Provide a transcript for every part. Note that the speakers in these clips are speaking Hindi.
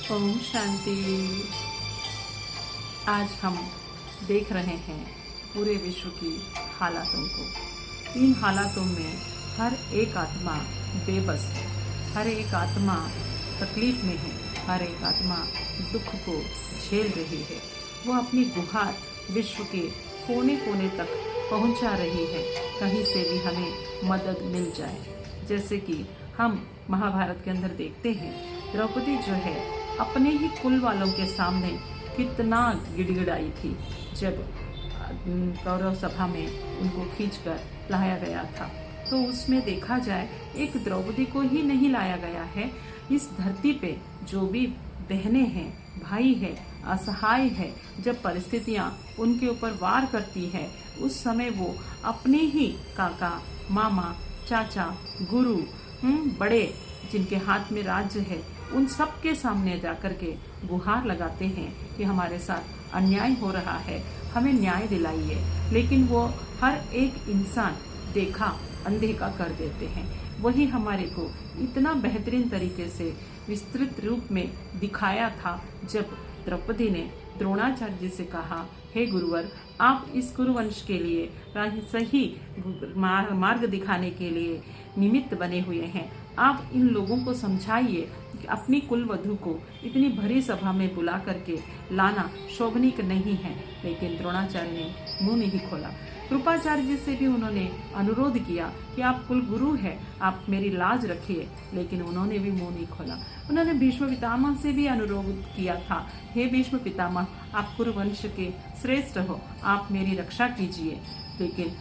ओम शांति। आज हम देख रहे हैं पूरे विश्व की हालातों को। इन हालातों में हर एक आत्मा बेबस है, हर एक आत्मा तकलीफ में है, हर एक आत्मा दुख को झेल रही है। वो अपनी गुहार विश्व के कोने कोने तक पहुंचा रही है, कहीं से भी हमें मदद मिल जाए। जैसे कि हम महाभारत के अंदर देखते हैं, द्रौपदी जो है अपने ही कुल वालों के सामने कितना गिड़गिड़ाई थी जब कौरव सभा में उनको खींचकर लाया गया था। तो उसमें देखा जाए, एक द्रौपदी को ही नहीं लाया गया है, इस धरती पे जो भी बहनें हैं, भाई है, असहाय है, जब परिस्थितियां उनके ऊपर वार करती है, उस समय वो अपने ही काका, मामा, चाचा, गुरु, बड़े जिनके हाथ में राज्य है, उन सब के सामने जाकर के गुहार लगाते हैं कि हमारे साथ अन्याय हो रहा है, हमें न्याय दिलाइए। लेकिन वो हर एक इंसान देखा अनदेखा कर देते हैं। वही हमारे को इतना बेहतरीन तरीके से विस्तृत रूप में दिखाया था जब द्रौपदी ने द्रोणाचार्य जी से कहा, हे गुरुवर, आप इस कुरुवंश के लिए सही मार्ग दिखाने के लिए निमित्त बने हुए हैं। आप इन लोगों को समझाइए कि अपनी कुलवधू को इतनी भरी सभा में बुला करके लाना शोभनीय नहीं है। लेकिन द्रोणाचार्य ने मुंह नहीं खोला। कृपाचार्य जी से भी उन्होंने अनुरोध किया कि आप कुल गुरु हैं, आप मेरी लाज रखिए, लेकिन उन्होंने भी मुंह नहीं खोला। उन्होंने भीष्म पितामह से भी अनुरोध किया था, हे भीष्म पितामह, आप कुरुवंश के श्रेष्ठ हो, आप मेरी रक्षा कीजिए। लेकिन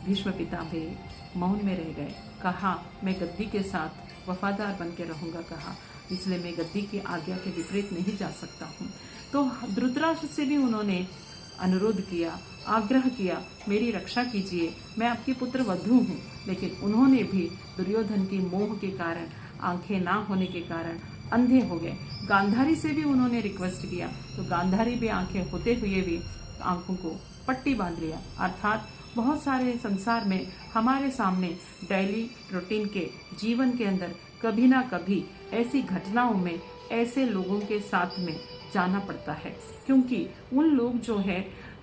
भीष्म पितामह मौन में रह गए। कहा, मैं गद्दी के साथ वफादार बन के रहूँगा, कहा, इसलिए मैं गद्दी की आज्ञा के विपरीत नहीं जा सकता हूँ। तो धृतराष्ट्र से भी उन्होंने अनुरोध किया, आग्रह किया, मेरी रक्षा कीजिए, मैं आपकी पुत्र वधू हूँ। लेकिन उन्होंने भी दुर्योधन की मोह के कारण, आंखें ना होने के कारण अंधे हो गए। गांधारी से भी उन्होंने रिक्वेस्ट किया, तो गांधारी भी आंखें होते हुए भी आंखों को पट्टी बांध लिया। अर्थात बहुत सारे संसार में हमारे सामने डेली रूटीन के जीवन के अंदर कभी ना कभी ऐसी घटनाओं में ऐसे लोगों के साथ में जाना पड़ता है, क्योंकि उन लोग जो है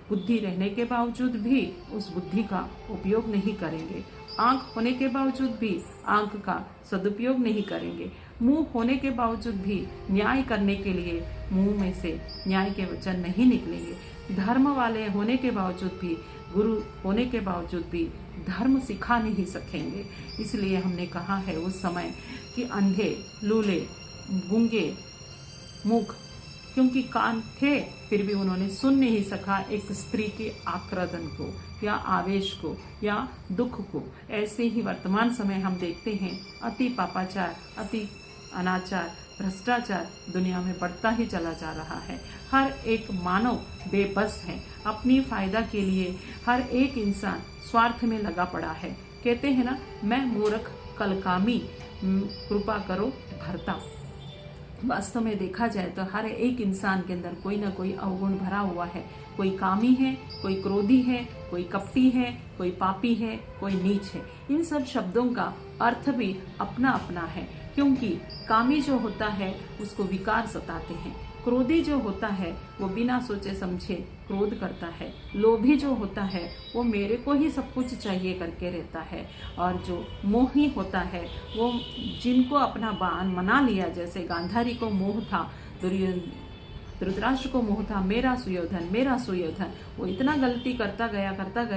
बुद्धि रहने के बावजूद भी उस बुद्धि का उपयोग नहीं करेंगे, आंख होने के बावजूद भी आंख का सदुपयोग नहीं करेंगे, मुंह होने के बावजूद भी न्याय करने के लिए मुंह में से न्याय के वचन नहीं निकलेंगे, धर्म वाले होने के बावजूद भी, गुरु होने के बावजूद भी धर्म सिखा नहीं सकेंगे। इसलिए हमने कहा है उस समय कि अंधे, लूले, गूंगे, मूक, क्योंकि कान थे फिर भी उन्होंने सुन नहीं सका एक स्त्री के आक्रदन को या आवेश को या दुख को। ऐसे ही वर्तमान समय हम देखते हैं, अति पापाचार, अति अनाचार, भ्रष्टाचार दुनिया में बढ़ता ही चला जा रहा है। हर एक मानव बेबस है, अपनी फायदा के लिए हर एक इंसान स्वार्थ में लगा पड़ा है। कहते हैं ना, मैं मूर्ख कलकामी, कृपा करो भरता। वास्तव में देखा जाए तो हर एक इंसान के अंदर कोई ना कोई अवगुण भरा हुआ है। कोई कामी है, कोई क्रोधी है, कोई कपटी है, कोई पापी है, कोई नीच है। इन सब शब्दों का अर्थ भी अपना अपना है, क्योंकि कामी जो होता है उसको विकार सताते हैं, क्रोधी जो होता है वो बिना सोचे समझे क्रोध करता है, लोभी जो होता है वो मेरे को ही सब कुछ चाहिए करके रहता है, और जो मोही होता है वो जिनको अपना बाण मना लिया, जैसे गांधारी को मोह था, धृतराष्ट्र को मोह था, मेरा सुयोधन, मेरा सुयोधन, वो इतना गलती करता गया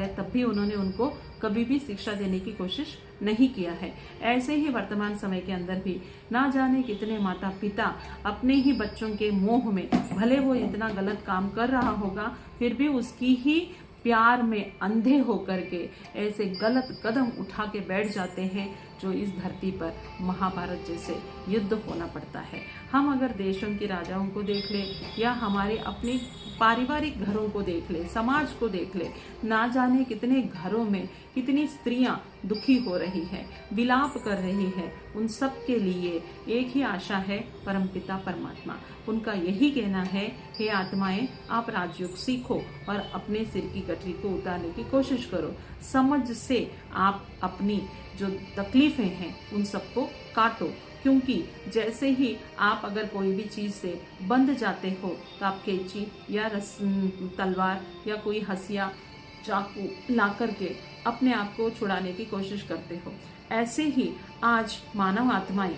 तब भी उन्होंने उनको कभी भी शिक्षा देने की कोशिश नहीं किया है। ऐसे ही वर्तमान समय के अंदर भी ना जाने कितने माता पिता अपने ही बच्चों के मोह में, भले वो इतना गलत काम कर रहा होगा, फिर भी उसकी ही प्यार में अंधे होकर के ऐसे गलत कदम उठा के बैठ जाते हैं, जो इस धरती पर महाभारत जैसे युद्ध होना पड़ता है। हम अगर देशों के राजाओं को देख ले या हमारे अपने पारिवारिक घरों को देख ले, समाज को देख ले, ना जाने कितने घरों में कितनी स्त्रियां दुखी हो रही हैं, विलाप कर रही हैं। उन सब के लिए एक ही आशा है, परमपिता परमात्मा। उनका यही कहना है, हे आत्माएं, आप राजयोग सीखो और अपने सिर की गठरी को उतारने की कोशिश करो। समझ से आप अपनी जो तकलीफें हैं उन सबको काटो, क्योंकि जैसे ही आप अगर कोई भी चीज से बंध जाते हो तो आप कैंची या तलवार या कोई हसिया चाकू ला करके अपने आप को छुड़ाने की कोशिश करते हो। ऐसे ही आज मानव आत्माएं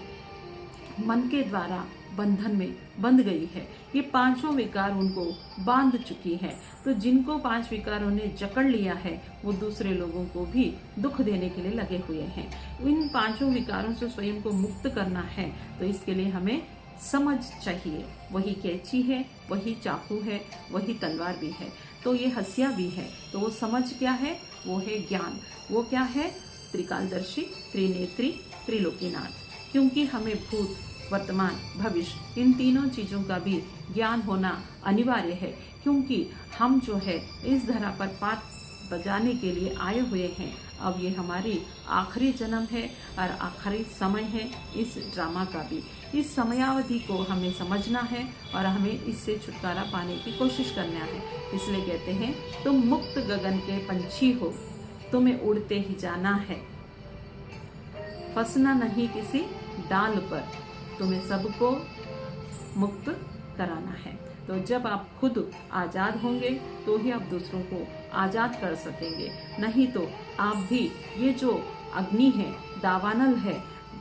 मन के द्वारा बंधन में बंध गई है। ये पांचों विकार उनको बांध चुकी है। तो जिनको पांच विकारों ने जकड़ लिया है वो दूसरे लोगों को भी दुख देने के लिए लगे हुए हैं। इन पांचों विकारों से स्वयं को मुक्त करना है तो इसके लिए हमें समझ चाहिए। वही कैंची है, वही चाकू है, वही तलवार भी है, तो ये हसिया भी है। तो वो समझ क्या है? वो है ज्ञान। वो क्या है? त्रिकालदर्शी, त्रिनेत्री, त्रिलोकीनाथ। क्योंकि हमें भूत, वर्तमान, भविष्य इन तीनों चीजों का भी ज्ञान होना अनिवार्य है। क्योंकि हम जो है इस धरा पर पाठ बजाने के लिए आए हुए हैं। अब ये हमारी आखिरी जन्म है और आखिरी समय है इस ड्रामा का भी। इस समयावधि को हमें समझना है और हमें इससे छुटकारा पाने की कोशिश करना है। इसलिए कहते हैं तुम मुक्त गगन के पंछी हो, तुम्हें उड़ते ही जाना है, फंसना नहीं किसी डाल पर, तुम्हें सबको मुक्त कराना है। तो जब आप खुद आजाद होंगे तो ही आप दूसरों को आजाद कर सकेंगे। नहीं तो आप भी ये जो अग्नि है, दावानल है,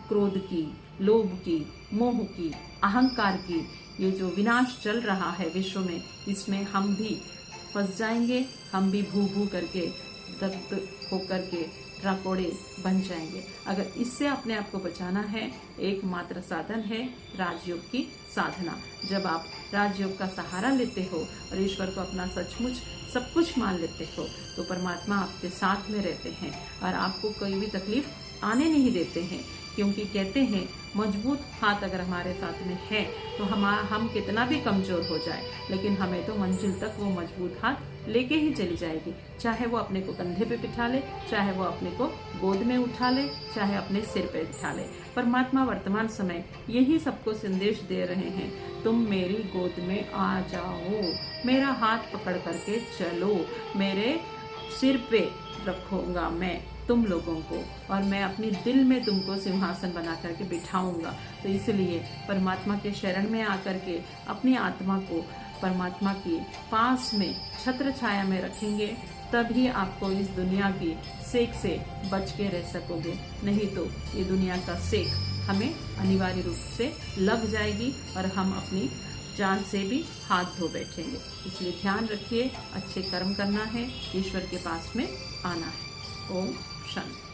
क्रोध की, लोभ की, मोह की, अहंकार की, ये जो विनाश चल रहा है विश्व में, इसमें हम भी फंस जाएंगे। हम भी भू भू करके दग्ध होकर के राकोड़े बन जाएंगे। अगर इससे अपने आप को बचाना है, एकमात्र साधन है राजयोग की साधना। जब आप राजयोग का सहारा लेते हो और ईश्वर को अपना सचमुच सब कुछ मान लेते हो तो परमात्मा आपके साथ में रहते हैं और आपको कोई भी तकलीफ आने नहीं देते हैं। क्योंकि कहते हैं मजबूत हाथ अगर हमारे साथ में है तो हम कितना भी कमजोर हो जाए, लेकिन हमें तो मंजिल तक वो मजबूत हाथ लेके ही चली जाएगी। चाहे वो अपने को कंधे पे बिठा ले, चाहे वो अपने को गोद में उठा ले, चाहे अपने सिर पे बिठा ले। परमात्मा वर्तमान समय यही सबको संदेश दे रहे हैं, तुम मेरी गोद में आ जाओ, मेरा हाथ पकड़ करके चलो, मेरे सिर पे रखूंगा मैं तुम लोगों को और मैं अपनी दिल में तुमको सिंहासन बना करके बिठाऊंगा। तो इसलिए परमात्मा के शरण में आकर के अपनी आत्मा को परमात्मा के पास में छत्र छाया में रखेंगे, तभी आपको इस दुनिया की सेक से बच के रह सकोगे। नहीं तो ये दुनिया का सेक हमें अनिवार्य रूप से लग जाएगी और हम अपनी जान से भी हाथ धो बैठेंगे। इसलिए ध्यान रखिए, अच्छे कर्म करना है, ईश्वर के पास में आना है। ओम शांति।